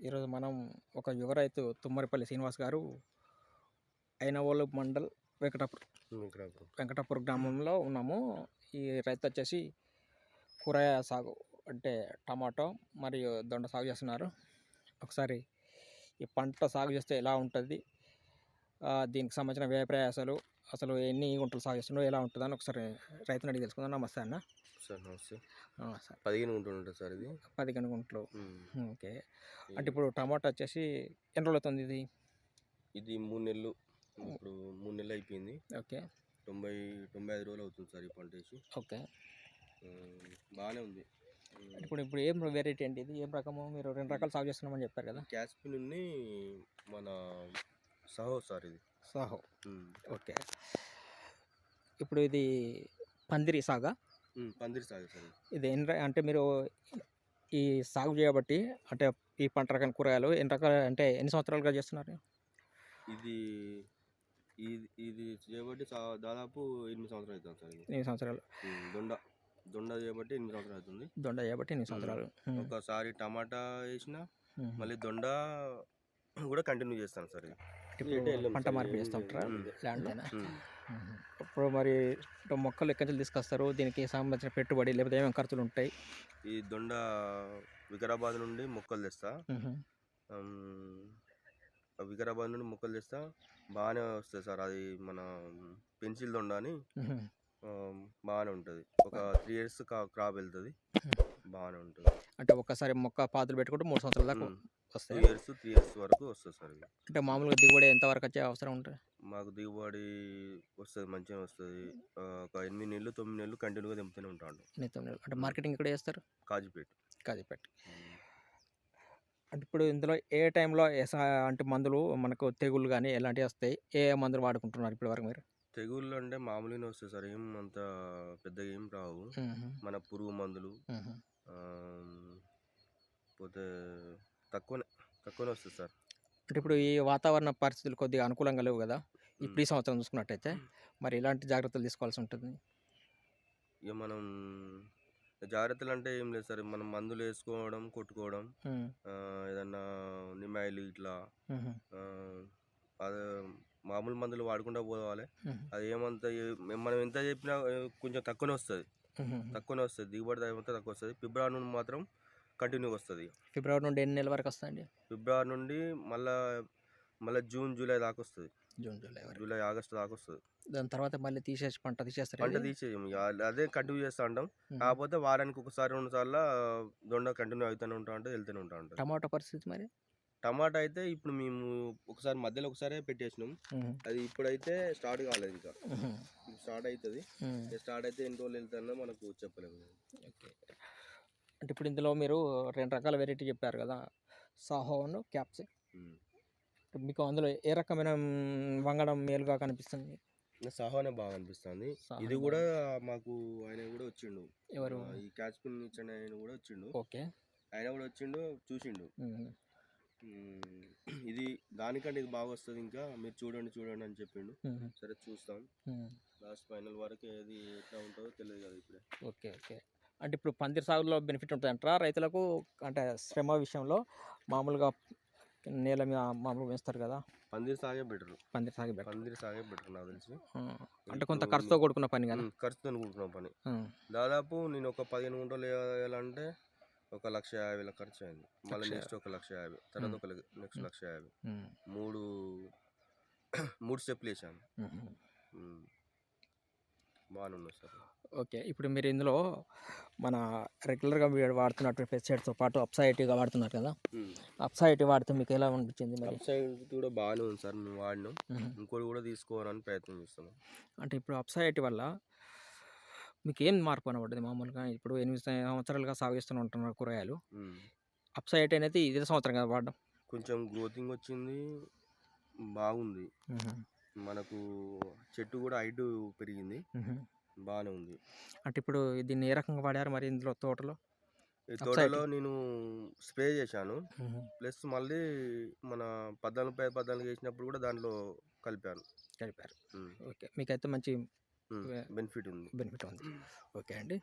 ఈరోజు మనం ఒక యువ రైతు తుమ్మరిపల్లి శ్రీనివాస్ గారు ఐనవోలు మండల్ వెంకటాపూర్ గ్రామంలో ఉన్నాము. ఈ రైతు వచ్చేసి కూరగాయ సాగు అంటే టమాటో మరియు దొండ సాగు చేస్తున్నారు. ఒకసారి ఈ పంట సాగు చేస్తే ఎలా ఉంటుంది, దీనికి సంబంధించిన వ్యయ ప్రయాసాలు, అసలు ఎన్ని గుంటలు సాగు చేస్తున్నారో ఎలా ఉంటుందని ఒకసారి రైతుని అడిగి తెలుసుకుందాం. నమస్తే అన్న. సార్ నమస్తే. సార్ 15 గుంటలు ఉంటుంది సార్ ఇది. 15 గుంటలు. ఓకే. అంటే ఇప్పుడు టమాటా వచ్చేసి ఎన్ని రోజులు అవుతుంది ఇది? ఇది 3 నెలలు. ఇప్పుడు 3 నెలలు అయిపోయింది. ఓకే. 95 రోజులు అవుతుంది సార్ ఈ పంట వేసి. ఓకే. బాగానే ఉంది. ఇప్పుడు ఏం వెరైటీ అండి ఇది? ఏం రకము? మీరు 2 రకాలు సాగు చేస్తున్నామని చెప్పారు కదా. క్యాస్పిన్ ఉంది, మన సాహో సార్ ఇది. సాహో. ఓకే. ఇప్పుడు ఇది పందిరి సాగా? పందిరి సాగు సార్ ఇది అంటే మీరు ఈ సాగు చేయబట్టి అంటే ఈ పంట రకం కూరగాయలు ఎన్ని రకాల అంటే ఎన్ని సంవత్సరాలుగా చేస్తున్నారు? ఇది ఇది చేయబట్టి దాదాపు 8 సంవత్సరాలు అవుతుంది సార్. 8 సంవత్సరాలు. దొండ చేయబట్టి 8 సంవత్సరాలు అవుతుంది. దొండ చేయబట్టి 8 సంవత్సరాలు. ఒకసారి టమాటా వేసిన మళ్ళీ దొండ కూడా కంటిన్యూ చేస్తాను సార్. పంట మార్పు చేస్తూ ఉంటారా ల్యాండ్లోనే? ఇప్పుడు మరి మొక్కలు ఎక్కడి నుంచి తీసుకొస్తారు? దీనికి సంబంధించిన పెట్టుబడి లేకపోతే ఏమేమి ఖర్చులు ఉంటాయి? ఈ దొండ వికారాబాద్ నుండి మొక్కలు తెస్తా. వికారాబాద్ నుండి మొక్కలు తెస్తా, బాగానే వస్తుంది సార్. అది మన పెన్సిల్ దొండ అని బాగానే ఉంటుంది. ఒక 3 years క్రాప్ వెళ్తుంది, బాగానే ఉంటుంది. అంటే ఒక్కసారి మొక్క పాతులు పెట్టుకుంటే 3 సంవత్సరాల దాకా వస్తాయి. 3 years వరకు వస్తుంది సార్. అంటే మామూలుగా దిగుబడి ఎంతవరకు వచ్చే అవసరం ఉంటుంది? మాకు దిగుబడి వస్తుంది, మంచిగా వస్తుంది. ఒక 8 నెలలు 9 నెలలు కంటిన్యూగా తెంపుతూనే ఉంటాను. 9 నెలలు. అంటే మార్కెటింగ్ ఇక్కడ చేస్తారు? కాజీపేట. అంటే ఇప్పుడు ఇందులో ఏ టైంలో అంటే మందులు మనకు తెగుళ్ళు కానీ ఎలాంటివి వస్తాయి? ఏ మందులు వాడుకుంటున్నారు ఇప్పటి వరకు మీరు? తెగుళ్ళు అంటే మామూలుగానే వస్తాయి సార్, ఏం అంత పెద్దగా ఏం రావు. మన పురుగు మందులు పోతే తక్కువనే వస్తుంది సార్. అంటే ఇప్పుడు ఈ వాతావరణ పరిస్థితులు కొద్దిగా అనుకూలంగా లేవు కదా ఇప్పుడు ఈ సంవత్సరం చూసుకున్నట్టయితే, మరి ఎలాంటి జాగ్రత్తలు తీసుకోవాల్సి ఉంటుంది? ఇక మనం జాగ్రత్తలు అంటే ఏం లేదు సార్, మనం మందులు వేసుకోవడం, కొట్టుకోవడం, ఏదన్నా నిమ్మాయిలు ఇట్లా అదే మామూలు మందులు వాడకుండా పోవాలి. అది ఏమంత మనం ఎంత చెప్పినా కొంచెం తక్కువనే వస్తుంది. దిగుబడి అంతా తక్కువ వస్తుంది. ఫిబ్రవరి నుండి మాత్రం కంటిన్యూ వస్తుంది. ఫిబ్రవరి నుండి ఎన్ని నెలల వరకు వస్తుంది? ఫిబ్రవరి నుండి మళ్ళీ జూన్ జూలై దాకా వస్తుంది. జూలై ఆగస్టు దాకా వస్తుంది. దాని తర్వాత మళ్ళీ పంట తీసేయము, అదే కంటిన్యూ చేస్తూ ఉంటాం. కాకపోతే వారానికి ఒకసారి 2 సార్లు దొండ కంటిన్యూ అవుతూనే వెళ్తూనే ఉంటాం. టమాటా పరిస్థితి మరి? టమాటా అయితే ఇప్పుడు మేము మధ్యలో ఒకసారి పెట్టేసినాం. అది ఇప్పుడైతే స్టార్ట్ కాలేదు, ఇంకా స్టార్ట్ అవుతుంది. స్టార్ట్ అయితే ఎన్ని రోజులు వెళ్తానో మనకు చెప్పలేము. అంటే ఇప్పుడు ఇందులో మీరు 2 రకాల వెరైటీ చెప్పారు కదా, సాహోను క్యాప్సిన్. మీకు అందులో ఏ రకమైన వంగడం మేలుగా కనిపిస్తుంది? సాహోనే బాగా అనిపిస్తుంది. ఇది కూడా మాకు ఆయన కూడా వచ్చిండు. ఎవరు? ఈ క్యాప్సిన్ ఇచ్చిన ఆయన కూడా వచ్చిండు. ఓకే. ఆయన కూడా వచ్చిండు, చూసిండు. ఇది దానికంటే ఇది బాగా వస్తుంది, ఇంకా మీరు చూడండి అని చెప్పిండు. సరే చూస్తాం. లాస్ట్ ఫైనల్ వరకు ఏది ఎట్లా ఉంటుందో తెలియదు కదా ఇప్పుడే. ఓకే. అంటే ఇప్పుడు పందిరి సాగులో బెనిఫిట్ ఉంటుంది అంటారా రైతులకు? అంటే శ్రమ విషయంలో మామూలుగా నేల మీద మామూలుగా వేస్తారు కదా, పందిరి సాగే బెటర్. పందిరి సాగే బెటర్ నాకు తెలిసి. అంటే కొంత ఖర్చుతో కూడుకున్న పని కదా. ఖర్చుతో కూడుకున్న పని. దాదాపు నేను ఒక 15 గుంటలు వేయాలంటే 1,50,000 ఖర్చు అయింది. మళ్ళీ నెక్స్ట్ 1,50,000, తర్వాత నెక్స్ట్ 1,50,000. 3 స్టెప్లు వేసాను. బాగానే ఉన్నాయి సార్. ఓకే. ఇప్పుడు మీరు ఇందులో మన రెగ్యులర్గా వాడుతున్నటువంటి పెస్టిసైడ్స్తో పాటు అప్సైటివ్గా వాడుతున్నారు కదా, అప్సైటివ్ వాడితే మీకు ఎలా అనిపించింది? మరి అప్సైటివ్ కూడా బాగానే ఉంది సార్, మేము వాడినాం. ఇంకోటి కూడా తీసుకోవాలని ప్రయత్నం చేస్తున్నాం. అంటే ఇప్పుడు అప్సైటివ్ వల్ల మీకు ఏం మార్పు అనబడ్డది? మామూలుగా ఇప్పుడు 8 సంవత్సరాలుగా సాగు చేస్తూనే ఉంటున్నారు కూరగాయలు. అప్సైట్ అనేది ఇదే సంవత్సరం కదా వాడడం? కొంచెం గ్రోతింగ్ వచ్చింది, బాగుంది. మనకు చెట్టు కూడా హైట్ పెరిగింది, బాగానే ఉంది. అంటే ఇప్పుడు దీన్ని ఏ రకంగా వాడారు మరి ఇందులో తోటలో? నేను స్ప్రే చేశాను, ప్లస్ మళ్ళీ మన 14 వేసినప్పుడు కూడా దాంట్లో కలిపారు. ఓకే. మీకైతే మంచి బెనిఫిట్ ఉంది. ఓకే అండి.